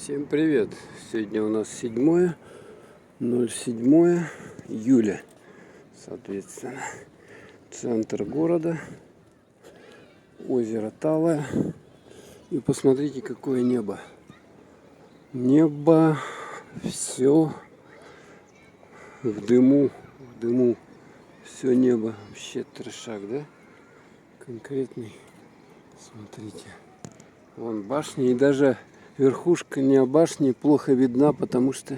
Всем привет! Сегодня у нас 7 июля, соответственно, центр города, озеро Талое. И посмотрите, какое небо. Небо все в дыму, все небо, вообще трешак, да? Конкретный. Смотрите, вон башня, и даже верхушка не башни плохо видна, потому что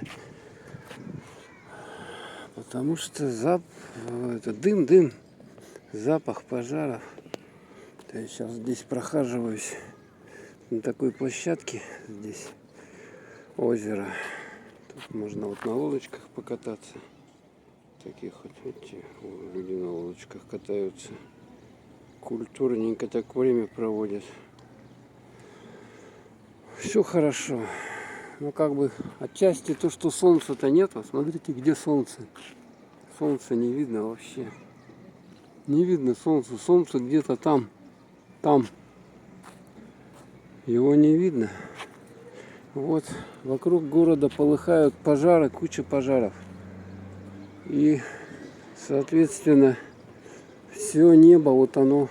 это дым, запах пожаров. Я сейчас здесь прохаживаюсь на такой площадке, здесь озеро. Тут можно вот на лодочках покататься. Таких вот, видите, люди на лодочках катаются. Культурненько так время проводят. Все хорошо. Ну, как бы отчасти то, что солнца-то нет. Смотрите, где солнце. Солнца не видно вообще. Не видно солнца. Солнце где-то там. Его не видно. Вот вокруг города полыхают пожары, куча пожаров. И, соответственно, все небо, вот оно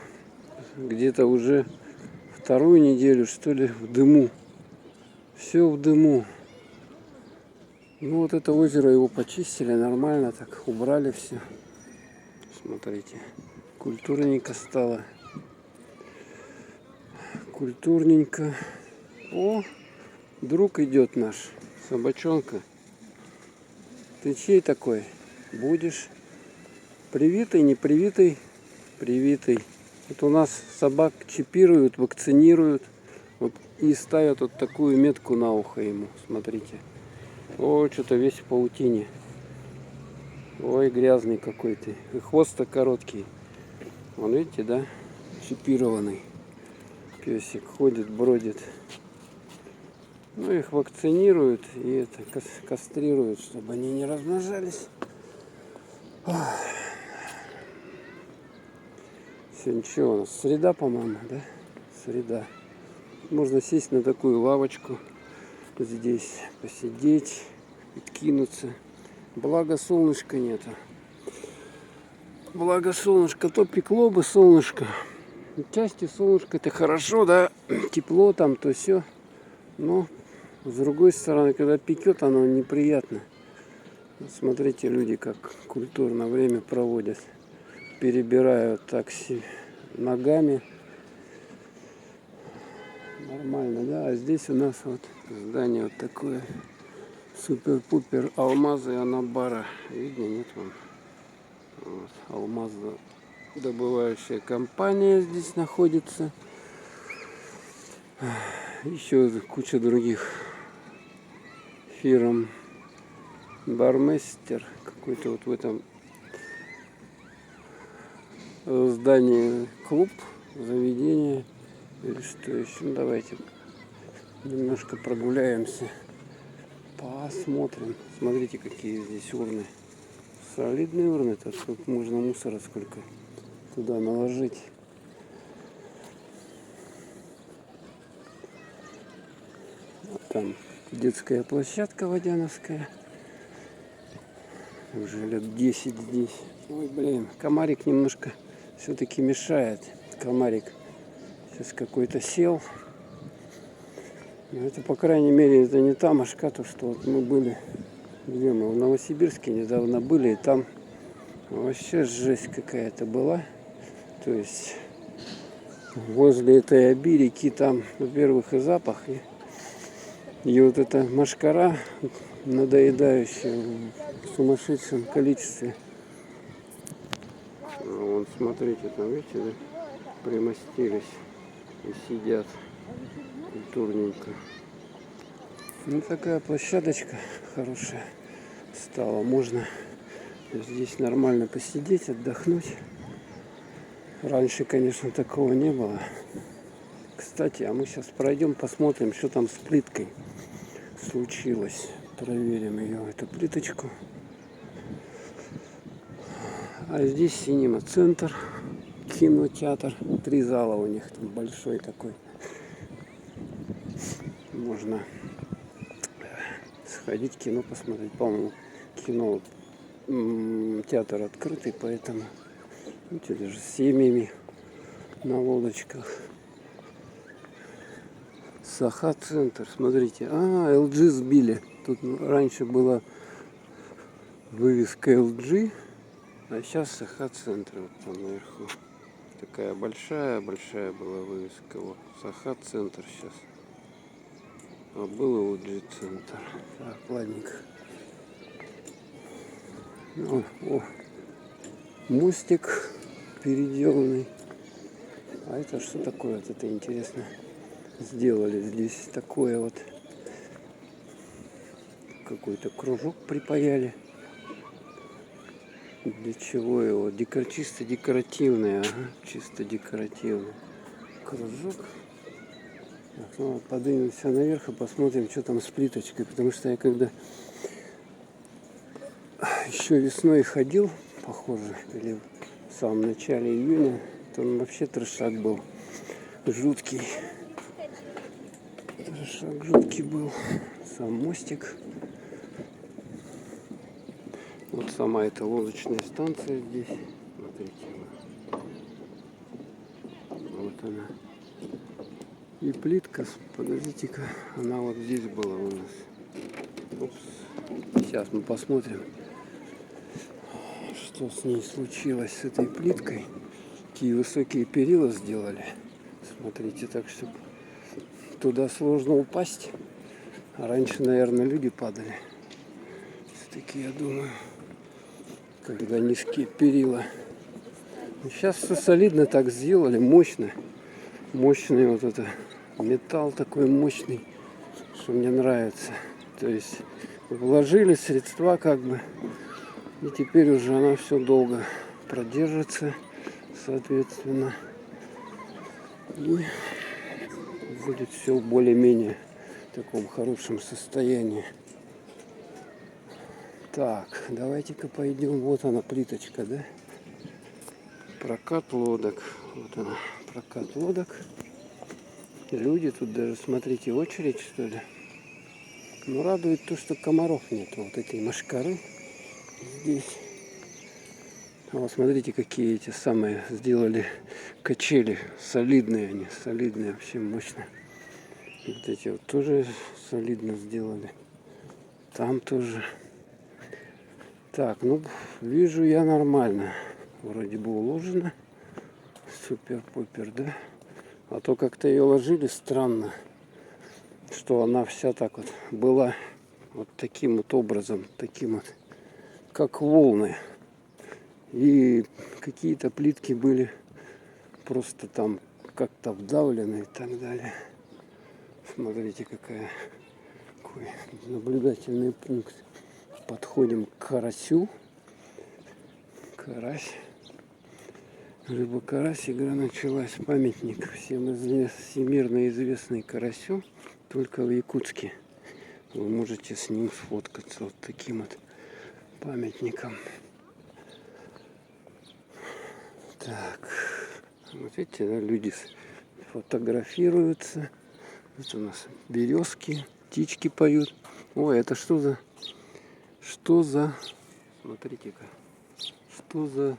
где-то уже вторую неделю, что ли, в дыму. Все в дыму. Ну вот это озеро, его почистили нормально, так убрали все. Смотрите, культурненько стало. Культурненько. О, друг идет наш, собачонка. Ты чей такой? Будешь? Привитый, не привитый? Привитый. Вот у нас собак чипируют, вакцинируют. Вот, и ставят вот такую метку на ухо ему. Смотрите. О, что-то весь в паутине. Ой, грязный какой-то. И хвост-то короткий. Вон, видите, да? Чипированный. Песик ходит, бродит. Ну, их вакцинируют и это кастрируют, чтобы они не размножались. Сегодня что у нас? Среда, по-моему, да? Среда. Можно сесть на такую лавочку, здесь посидеть, откинуться. Благо солнышка нету. Благо солнышко, то пекло бы солнышко. Отчасти солнышко это хорошо, да, тепло там, то все. Но с другой стороны, когда пекет, оно неприятно. Вот смотрите, люди как культурно время проводят. Перебирают такси ногами. Нормально, да. А здесь у нас вот здание вот такое. Супер-пупер алмазы Анабара. Видно, нет вам? Вот, алмазодобывающая компания здесь находится. Еще куча других фирм. Барместер какой-то вот в этом здании клуб, заведение. Или что еще? Ну, давайте немножко прогуляемся. Посмотрим. Смотрите, какие здесь урны. Солидные урны. Так сколько можно мусора, сколько туда наложить. Вот там детская площадка водяновская. Уже лет 10 здесь. Ой, блин, комарик немножко все-таки мешает. Комарик сейчас какой-то сел. Но это, по крайней мере, это не та мошка, то что вот мы были, где мы, в Новосибирске недавно были, и там вообще жесть какая-то была. То есть возле этой Оби реки там, во-первых, и запах, и вот эта мошкара надоедающая в сумасшедшем количестве. Вон, смотрите, там, видите, да, примостились и сидят культурненько. Ну, такая площадочка хорошая стала. Можно здесь нормально посидеть, отдохнуть. Раньше, конечно, такого не было. Кстати, а мы сейчас пройдем, посмотрим, что там с плиткой случилось. Проверим ее, эту плиточку. А здесь синема-центр, кинотеатр. 3 зала у них, там большой такой. Можно сходить, кино посмотреть. По-моему, кино, театр открытый, поэтому видите, даже с семьями на лодочках. Саха-центр, смотрите. LG сбили. Тут раньше была вывеска LG, а сейчас Саха-центр вот там наверху. Такая большая была вывеска. Вот Саха-центр сейчас. А был LG-центр. Так, ладненько. О, мостик переделанный. А это что такое? Вот это интересно. Сделали здесь такое вот. Какой-то кружок припаяли. Для чего его? Чисто декоративный, ага, чисто декоративный кружок. Так, ну, поднимемся наверх и посмотрим, что там с плиточкой. Потому что я когда еще весной ходил, похоже, или в самом начале июня, то он вообще трешак был. Жуткий. Трешак жуткий был. Сам мостик. Вот сама эта лодочная станция здесь. Смотрите. Вот она. И плитка, подождите-ка, она вот здесь была у нас. Упс. Сейчас мы посмотрим, что с ней случилось, с этой плиткой. Какие высокие перила сделали. Смотрите, так что туда сложно упасть. А раньше, наверное, люди падали. Все-таки, я думаю, когда низкие перила. Сейчас все солидно так сделали, мощно. Мощный вот это металл такой мощный, что мне нравится. То есть вложили средства как бы, и теперь уже она все долго продержится, соответственно, и будет все более-менее в таком хорошем состоянии. Так, давайте-ка пойдем. Вот она плиточка, да? Прокат лодок. Вот она, прокат лодок. Люди тут даже, смотрите, очередь, что ли. Но радует то, что комаров нет. Вот этой мошкары здесь. А вот смотрите, какие эти самые сделали качели. Солидные они, солидные, вообще мощно. Вот эти вот тоже солидно сделали. Там тоже. Так, ну, вижу я нормально. Вроде бы уложено. Супер-пупер, да? А то как-то ее ложили странно, что она вся так вот была вот таким вот образом, таким вот, как волны. И какие-то плитки были просто там как-то вдавлены и так далее. Смотрите, какой наблюдательный пункт. Подходим к карасю. Карась. Рыба-карась, игра началась. Памятник всемирно известный карасю, только в Якутске. Вы можете с ним сфоткаться, вот таким вот памятником. Так, вот видите, да, люди фотографируются. Вот у нас березки, птички поют. Ой, это что за... Смотрите-ка. Что за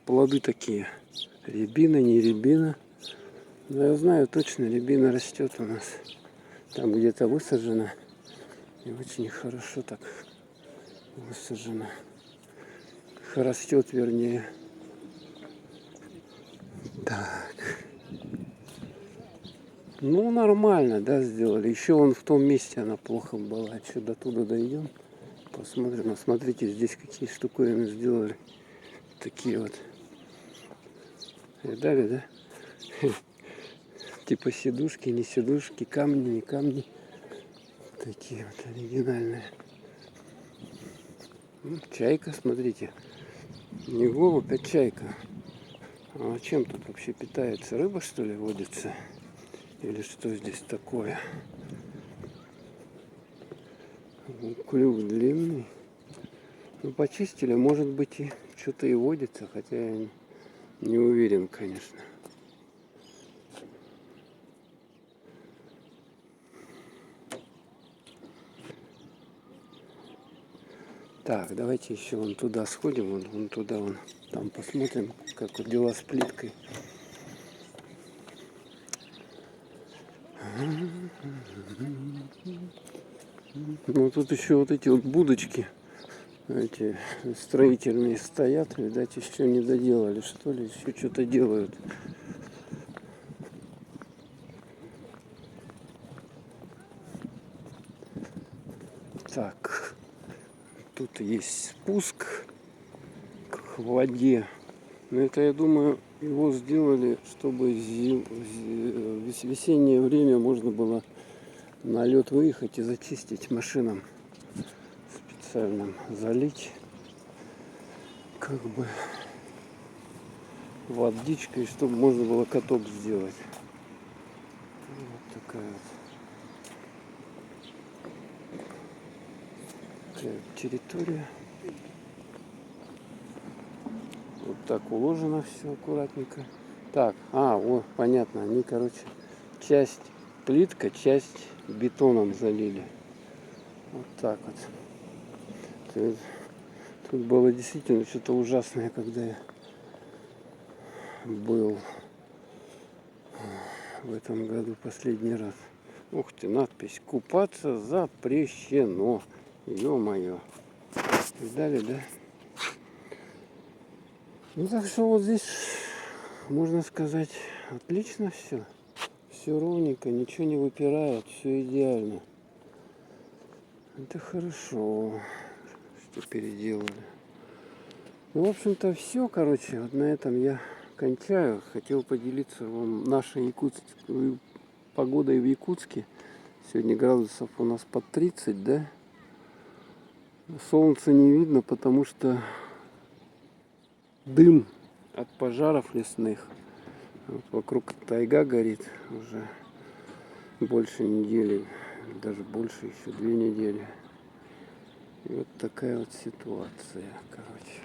плоды такие? Рябина, не рябина. Но я знаю точно, рябина растет у нас. Там где-то высажена. И очень хорошо так высажена. Растет, вернее. Так. Ну, нормально, да, сделали. Еще вон в том месте она плохо была. Еще до туда дойдем. Посмотрим. А смотрите, здесь какие штуковины сделали. Такие вот. Видали, да? Типа сидушки, не сидушки, камни, не камни. Такие вот оригинальные. Чайка, смотрите. Не голубь, а чайка. А чем тут вообще питается? Рыба, что ли, водится? Или что здесь такое? Клюв длинный. Ну, почистили, может быть, и что-то и водится, хотя я не уверен, конечно. Так, давайте еще вон туда сходим, вон туда, там посмотрим, как вот дела с плиткой. Ну тут еще вот эти вот будочки, эти строительные стоят, видать, еще не доделали, что ли, еще что-то делают. Так, тут есть спуск к воде. Но это, я думаю, его сделали, чтобы в весеннее время можно было на лед выехать и зачистить машинам специальным, залить как бы водичкой, чтобы можно было каток сделать. Вот такая территория. Вот так уложено все аккуратненько. Так, вот, понятно, они, короче, часть плитка, часть бетоном залили. Вот так вот. Тут было действительно что-то ужасное, когда я был в этом году последний раз. Ух ты, надпись: купаться запрещено. Ё-моё. Видали, да? Ну так что вот здесь, можно сказать, отлично все. Все ровненько, ничего не выпирает, все идеально. Это хорошо, что переделали. Ну, в общем-то, все, короче, вот на этом я кончаю. Хотел поделиться вам нашей погодой в Якутске. Сегодня градусов у нас под 30, да? Солнца не видно, потому что дым от пожаров лесных. Вот вокруг тайга горит уже больше недели, даже больше, еще 2 недели. И вот такая вот ситуация, короче.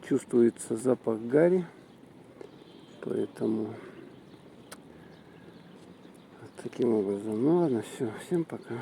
Чувствуется запах гари, поэтому вот таким образом. Ну ладно, все, всем пока.